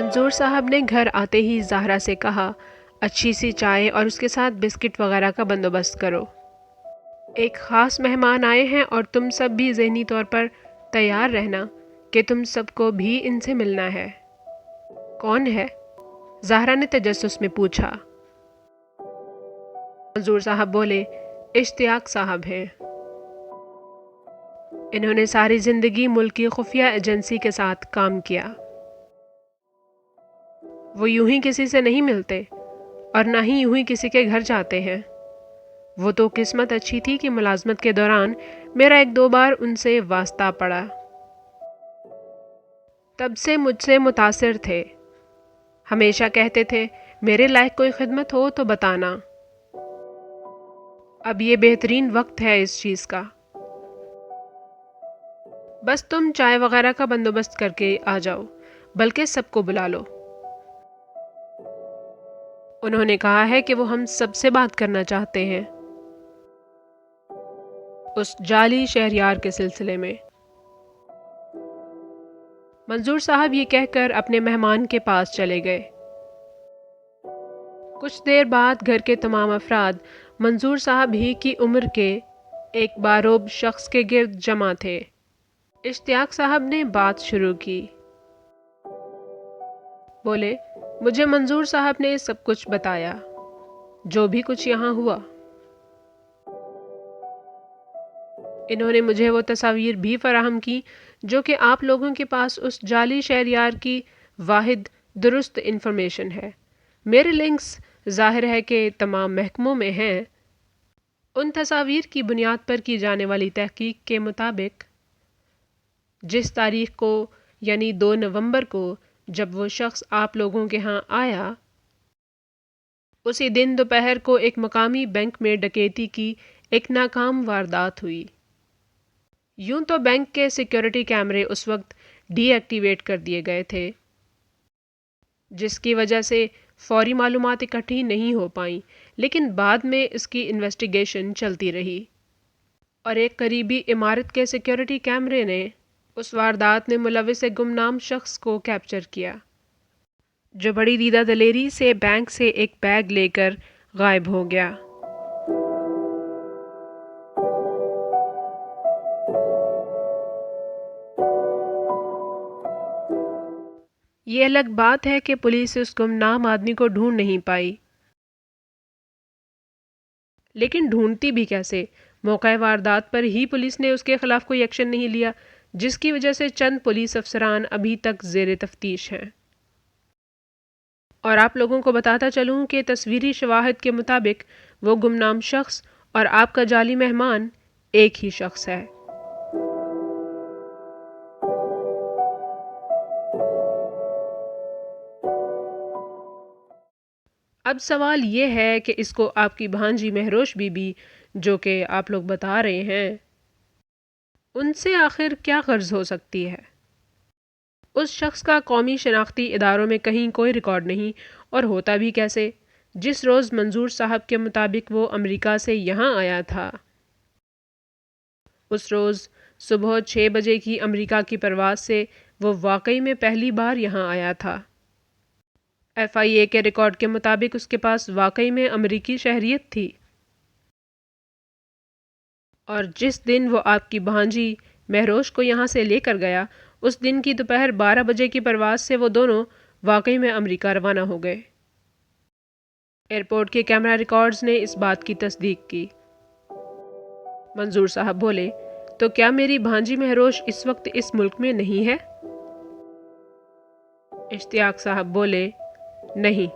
منظور صاحب نے گھر آتے ہی زہرا سے کہا، اچھی سی چائے اور اس کے ساتھ بسکٹ وغیرہ کا بندوبست کرو۔ ایک خاص مہمان آئے ہیں اور تم سب بھی ذہنی طور پر تیار رہنا کہ تم سب کو بھی ان سے ملنا ہے۔ کون ہے؟ زہرا نے تجسس میں پوچھا۔ منظور صاحب بولے، اشتیاق صاحب ہیں۔ انہوں نے ساری زندگی ملک کی خفیہ ایجنسی کے ساتھ کام کیا۔ وہ یوں ہی کسی سے نہیں ملتے اور نہ ہی یوں ہی کسی کے گھر جاتے ہیں۔ وہ تو قسمت اچھی تھی کہ ملازمت کے دوران میرا ایک دو بار ان سے واسطہ پڑا۔ تب سے مجھ سے متاثر تھے۔ ہمیشہ کہتے تھے، میرے لائق کوئی خدمت ہو تو بتانا۔ اب یہ بہترین وقت ہے اس چیز کا۔ بس تم چائے وغیرہ کا بندوبست کر کے آ جاؤ، بلکہ سب کو بلا لو۔ انہوں نے کہا ہے کہ وہ ہم سب سے بات کرنا چاہتے ہیں، اس جعلی شہریار کے سلسلے میں۔ منظور صاحب یہ کہہ کر اپنے مہمان کے پاس چلے گئے۔ کچھ دیر بعد گھر کے تمام افراد منظور صاحب ہی کی عمر کے ایک باروب شخص کے گرد جمع تھے۔ اشتیاق صاحب نے بات شروع کی۔ بولے، مجھے منظور صاحب نے سب کچھ بتایا، جو بھی کچھ یہاں ہوا۔ انہوں نے مجھے وہ تصاویر بھی فراہم کی جو کہ آپ لوگوں کے پاس اس جعلی شہریار کی واحد درست انفارمیشن ہے۔ میرے لنکس ظاہر ہے کہ تمام محکموں میں ہیں۔ ان تصاویر کی بنیاد پر کی جانے والی تحقیق کے مطابق جس تاریخ کو یعنی 2 نومبر کو جب وہ شخص آپ لوگوں کے ہاں آیا، اسی دن دوپہر کو ایک مقامی بینک میں ڈکیتی کی ایک ناکام واردات ہوئی۔ یوں تو بینک کے سیکیورٹی کیمرے اس وقت ڈی ایکٹیویٹ کر دیے گئے تھے، جس کی وجہ سے فوری معلومات اکٹھی نہیں ہو پائیں، لیکن بعد میں اس کی انویسٹیگیشن چلتی رہی اور ایک قریبی عمارت کے سیکیورٹی کیمرے نے اس واردات میں ملوث گمنام شخص کو کیپچر کیا، جو بڑی دیدہ دلیری سے بینک سے ایک بیگ لے کر غائب ہو گیا۔ یہ الگ بات ہے کہ پولیس اس گمنام آدمی کو ڈھونڈ نہیں پائی، لیکن ڈھونڈتی بھی کیسے؟ موقع واردات پر ہی پولیس نے اس کے خلاف کوئی ایکشن نہیں لیا، جس کی وجہ سے چند پولیس افسران ابھی تک زیر تفتیش ہیں۔ اور آپ لوگوں کو بتاتا چلوں کہ تصویری شواہد کے مطابق وہ گمنام شخص اور آپ کا جعلی مہمان ایک ہی شخص ہے۔ اب سوال یہ ہے کہ اس کو آپ کی بھانجی مہروش بی بی، جو کہ آپ لوگ بتا رہے ہیں، ان سے آخر کیا غرض ہو سکتی ہے؟ اس شخص کا قومی شناختی اداروں میں کہیں کوئی ریکارڈ نہیں، اور ہوتا بھی کیسے؟ جس روز منظور صاحب کے مطابق وہ امریکہ سے یہاں آیا تھا، اس روز صبح 6 بجے کی امریکہ کی پرواز سے وہ واقعی میں پہلی بار یہاں آیا تھا۔ FIA کے ریکارڈ کے مطابق اس کے پاس واقعی میں امریکی شہریت تھی، اور جس دن وہ آپ کی بھانجی مہروش کو یہاں سے لے کر گیا، اس دن کی دوپہر 12 بجے کی پرواز سے وہ دونوں واقعی میں امریکہ روانہ ہو گئے۔ ایئرپورٹ کے کیمرہ ریکارڈز نے اس بات کی تصدیق کی۔ منظور صاحب بولے، تو کیا میری بھانجی مہروش اس وقت اس ملک میں نہیں ہے؟ اشتیاق صاحب بولے، نہیں۔